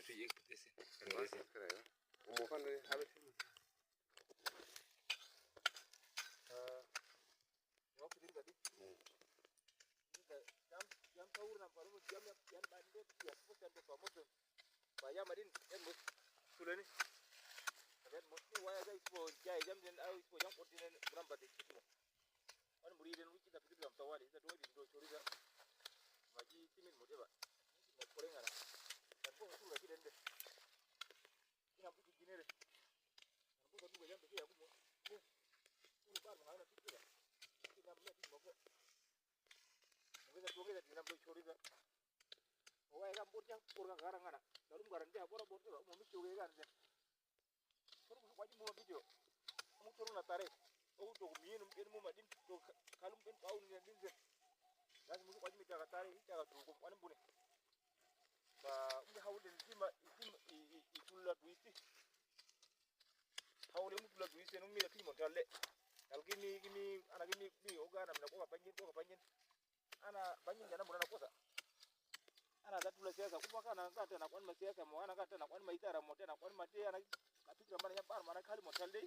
tu yek desi. Kaya. Umukan dari habis. Yo kidin tadi. Jam tahu na paru jam yang bande ya pos yang promotion. Baya madin en mus sulani. Kan mus ni waya ga ispo jai jam den au ispo yang kontinen bramba de kitmo. An muri den wiki da fitu tawali da do di do choriza. Maji timin mo deba. Mo korenga na. Dan ko su ga kiden de. Ina buki ginere. Dan ko du ga jam de ya ko mo. Ni bar ma na fitu da. Ina me ti mo ko. Kita tuh kita dinam tuh chori dah. Oh, ayam bor yang bor garang ana. Dalam garang dia bor bor tu, mau mesti juga kan dia. Terus wajib mau video. Kamu turun natare. Oh, tuh minum mau madin tuh kalum pun kau ni din je. Lalu musuh wajib kita natare, kita tuh kau mana bune. Bah, ini haul dan itu lah duiti. Haul yang itu lah duiti, nunggu lagi montal le. Kalau gini, anak gini, oga, namanya kau kapanjen. Ana banyin jana murana kosa ana da tula siasa kuma kana ka tana kwan ma siasa mo ana ka tana kwan ma itara mo tana kwan ma te ana ka fikra mana ya bar mana kali mo talde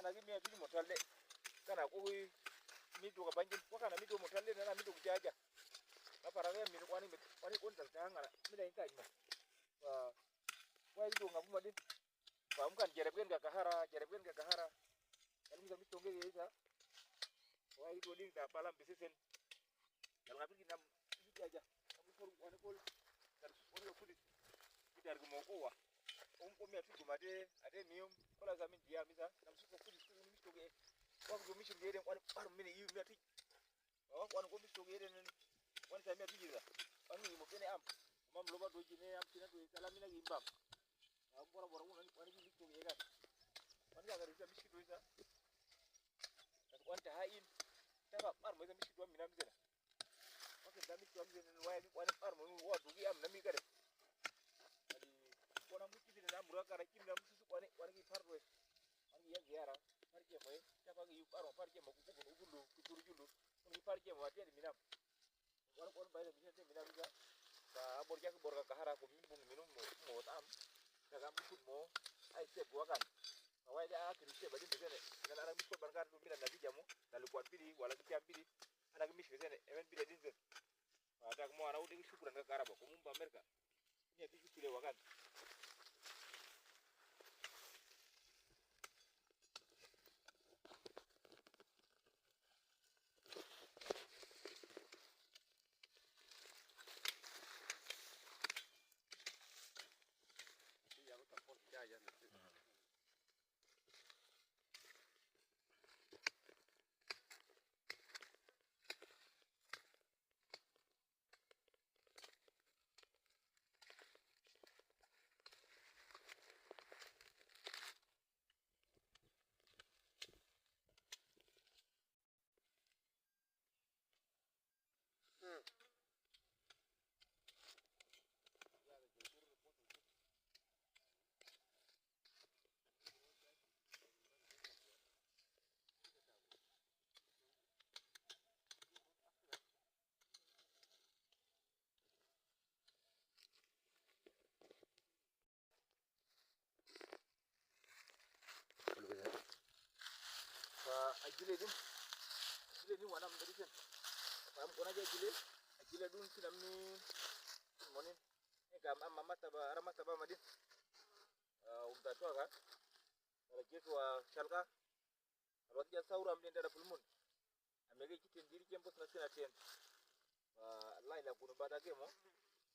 ana gi mi bi mo talde kana ko mi to ka banyin ko kana mi to mo talde na mi to jaja ka para ga mi kwani kon tal ta ngara mi da ita ma wa to ngabu ma din ba mu kan jereben ga kahara kan mi to nge ita wa to din da palam bisisen kalau ngapin kita itu aja, kamu perlu ane kol, dan orang yang kulit kita harus mau kuah, kami harus gumade, ada mium, kalau kami dia misal, kami suka kulit itu mesti toge, kalau kami suka dia ane parum ini iu mesti, oh, kalau kami suka dia ane saya mesti juga, kami mau kene am loba doji ne am sini doji salam ini lagi imbang, aku orang ane mesti toge kan, ane agak bisa mesti doji sa, dan ane tahain, tapi parum itu mesti dua minam saja. Oke, kami tuan jenis wayang wayang armo, wah dugi am nami kare. Jadi, orang mungkin tidak nak murah karena kim nami susu wayang wayang parwe, wayang yang giara, parke moy, siapa yang armo parke mau kuku ulu, kuturu julu, ini parke mau hati ada minam. Orang bayar minam juga. Bah, borga kahara ko minum mau tam, jangan ikut mau, ay sep buakan. Awak dia akhirnya balik ke sana. Dengan orang mikir barangkali tu minat nabi jamu, lalu kuat pilih, walau kita pilih, anak mikir ke sana, event pilih dinner. Ada mau anak udah syukuran ke Karabo, kamu pamer ka? Ini aku pilih wakan. Iya, aku tak pun jaya nanti. Ajile ni wana mdarisen. Pam kona ajile dun sinamni monin. Ega mama taba rama taba madin. Umtatoa ka. Kala keswa shalka. Alwati ya saura mlinda da pulmun. Amege kitin diri kempo sina ten. Laila kunu bada kemo.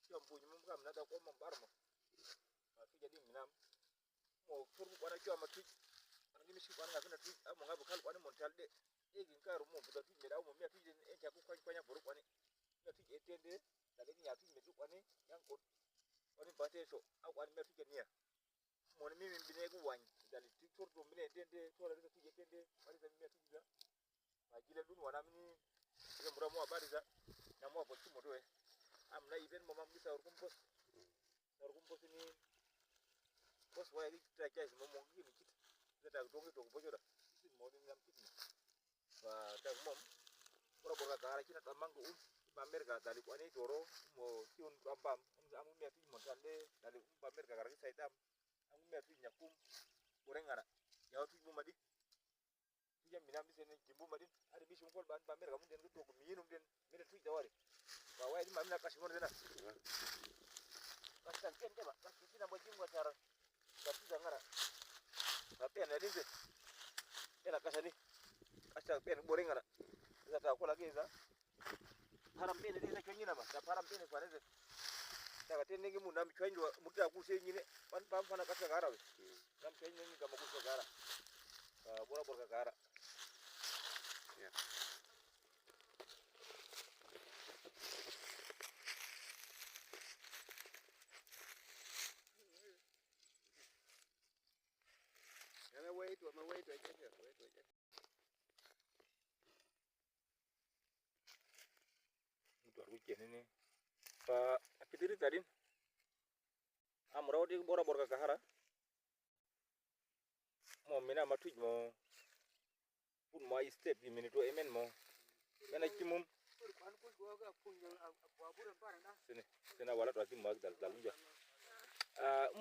Sio mpunyi mumka mnada kwa mbarmo. Fija di minam. Mo furu kwana kyo matu. Ini sih kan nggak kena tuh, mau nggak bakal kau montal deh, gini kan rumah buat tuh mereka mau miat tuh jadi jago kau buruk kau miat tuh eten deh, lalu ini nyatu metu kau yang kau baca so, aku miat tuh jadi mau nih bini aku wani, jadi tuh tuh bini eten deh, tuh ada tuh eten deh, ada tapi miat tuh juga, lagi lalu warna ini, yang murah mau apa dia, yang mau apa tuh mau tuh amna event mau bisa urkumpos ini, pos wayang kita guys mau gini kita. Kita dongi dong bojor dah. Ini mau ni ngam kita. Bah, tak mom. Orang borga kahara kita tamang go Amerika dali kwani toro mo kiun ambam amu mi atu montalle dali Amerika garagi saidam amu mi atu nyakum orengara ya atu mumadi tijam minam sene jimbu madin ari bishum kol ban Amerika mun den to ko minum den mi tu jawari wa wai ma mina kashimon dena kasan ken deba kasina mo jimbo tar tapi ngara tapi ana dinze ena kasani asa pen borengara zata kola geza haram bene disa kyonyina ma ta haram bene kwaneze daga tenne ngi munam kyonyo mutta ku se nyine pan pam fana kasa gara we nam kyonyo ngi kama ku se gara bora bora gara ya ana wait aja itu weekend ini pa akidiri tadin amraw di bora bora kahara mo mina matuj mo pun mo step di minito emen mo mena kimum sene wala to asim mag dal dalunja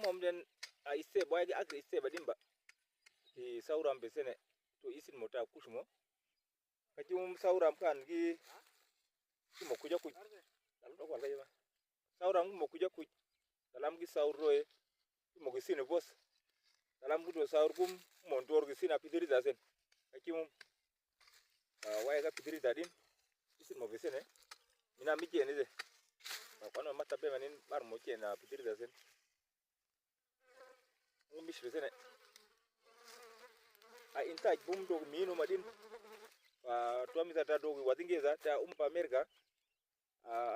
mom den a step boy ga agri step badimba di sauram be sene to isin mota kushmo kajum sauram kan gi mo kuja kuj dalu do wal kayma sauram mo kuja kuj dalam gi saurroe mo gi sine bos dalam gudo saur kum montor gi sina pidiri dasen kajum waya ga pidiri dadin isin mo besene mina mije ne de kono mata be manin bar mo ke na pidiri dasen mish besene a intaj bum do minu madin to mi ta do wadingeza ta America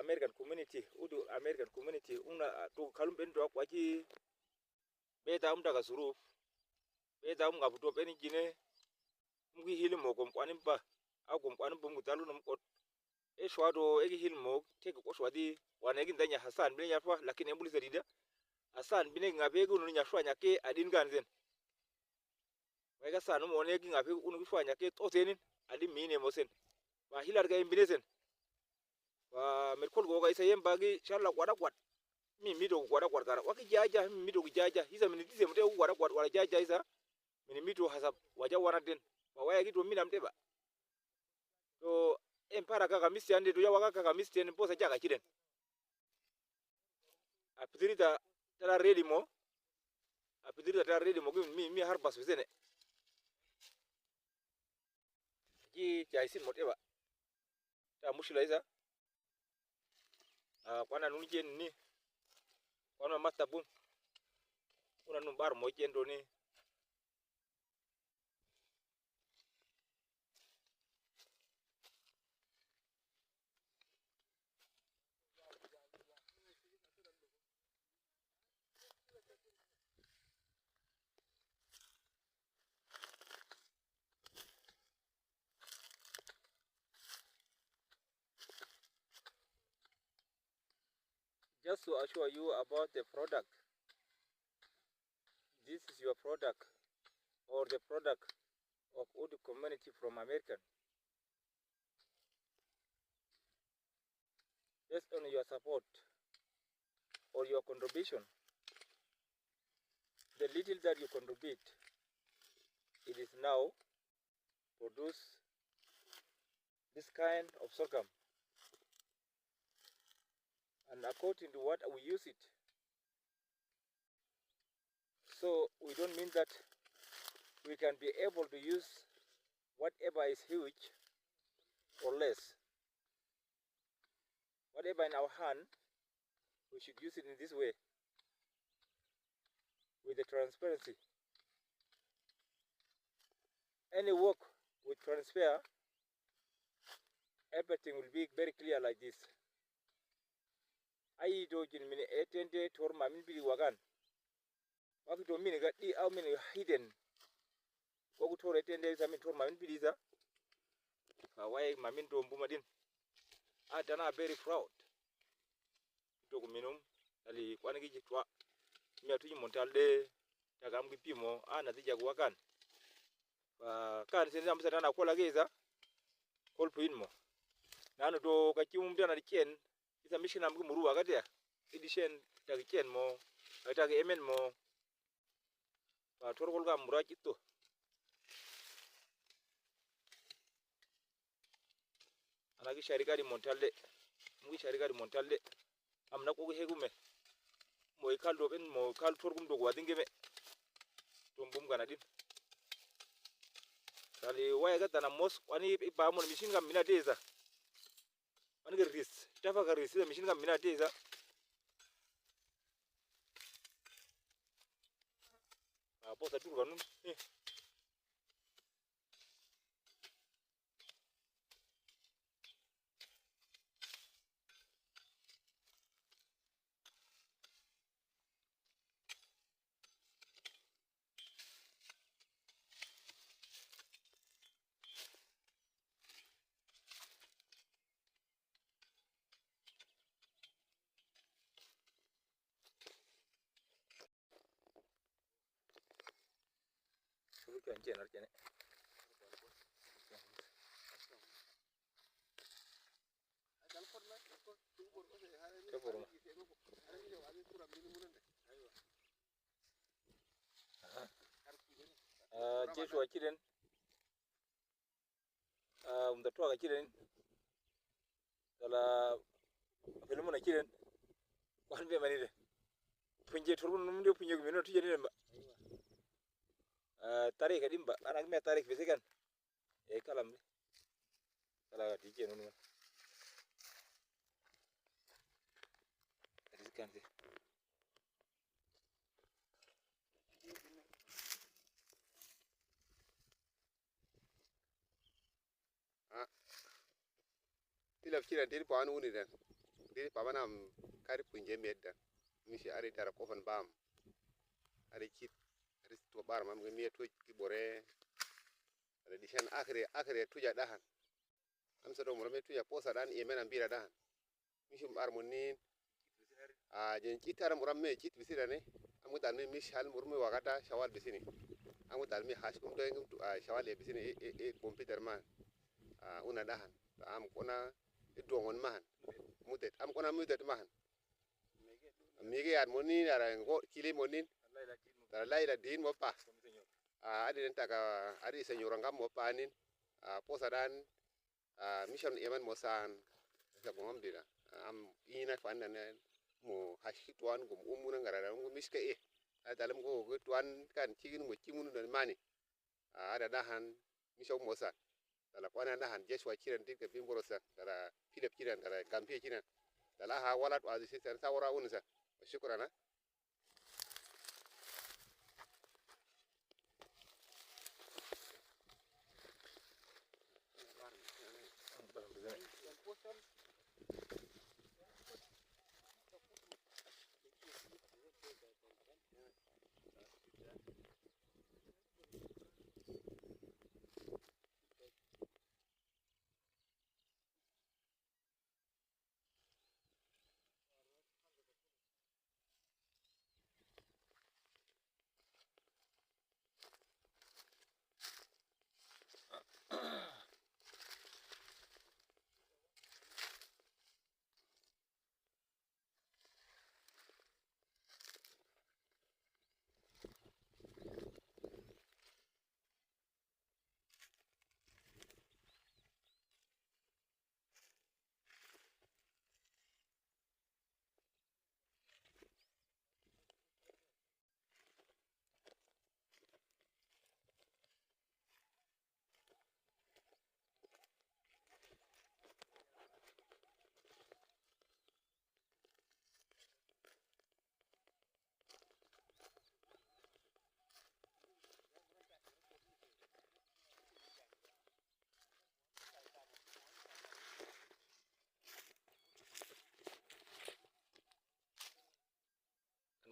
American community udu American community una to kalum ben do kwaji beta daga suruf beta ngabuto ben gine mugi hilmo kom kwanim ba agum kwanim bum gutalu num kot e shwado e hilmo tege ko shwadi wana gi ndanya Hassan bin yafa lakini embuli zadida Hassan bin ngabe go nunya shwanya ke adin ganzen wega sanu mo ne gi ngabe unu shwanya ke to tenin adin mine mosen wa hilar ga imbinesen wa merkol go ga isa yembagi shalla kwada kwad mi mido kwada kwad kara waki jaja mi mido jaja hiza mini dise mte kwada kwad wala jaja isa mini mido hasab waja wana den wa waya gitu minam deba to empara kaka misi ande to ya waka kaka misi ten posa jaga kiden apidrita tara ready mo mi harbas bizene ji jaisin moteba ta mushila isa kwana nunje ni kwana matabum una numbar mo jendo ni just to assure you about the product. This is your product or the product of Udu community from American. Based on your support or your contribution, the little that you contribute, it is now produce this kind of sorghum. And according to what we use it, so we don't mean that we can be able to use whatever is huge or less. Whatever in our hand, we should use it in this way, with the transparency. Any work with transfer, everything will be very clear like this. Ai dojin mini etende tor mamin bili wagan. Waki to mini gadi au mini hidden. Kogu tor etende sa min tor mamin bili za. Kawai mamin to mbumadin. Adana very proud. Ito kuminum ali kwani kijitwa. Mi atuji montalde tagam gipimo natija kuwakan. Kan senza msatana kola geza. Kolpu inmo. nanu to ka kimum dana ken isa mission am gumuru agati ya edition ta ken mo ta ga emen mo ba torgol ga mura kitto anagi sharika di montalle mu sharika di montalle amna ko hegume mo kaldo ben mo kal torgum do wadingeme to mbum gana din kali waya ga dana mos wani ba mo mission gam mina deza wani ga ris tafa ga ris mission gam mina deza posa tu kanun kan jenar jene Joshua kiren da to ga kiren dala filmuna kiren wan be mani de punje turun num de punje gumino tuje de ba tarik kadim ba anak me tarik bisikan kalam kala tije nunu bisikan sih tilaf kiran dil pa anu ni dan dil pa banam kari punje medda mishi ari tara kofan bam ari kit ari to bar mam mi to ki bore ada dishan akhire tuja dahan am sa do mo me tuja posa dan e mena bira dahan mishi bar munin jen kitar muram me kit bisira ne am dal me mishi hal murmi wagata shawal bisini am dal me hash kum do ngum shawal e bisini e computer man una dahan am kona dongon man mudet am kona mudet man migi ad monin ara ngo kili monin dara laila din mo pa adi den taka adi senyora ngam mo panin posa dan mission eman mo san sa ngom dira am ina fanda ne mo hashi tuan gum umuna ngara ngum miska dalam go tuan kan cigin mo cimunu dan mani ada dahan mission mo san dala kwana dahan jeswa kiran dinka bimboro san dala pilep kiran dala gampie kiran dala ha walat wa zisi san sawara unsa syukrana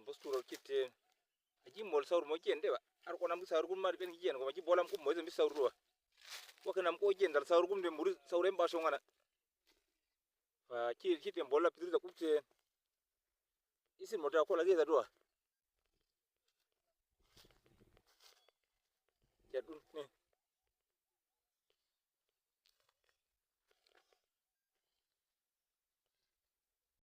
bosturo kitte aji mol sawr mo kende ba ar ko nam sawr gum mar ben giyen ko ji bolam kum mo zambi sawr wa kanam ko jendal sawr gum de muri sawrem ba so ngana fa kitte bolla pidir da kupte isin mota ko lagi da do ya dun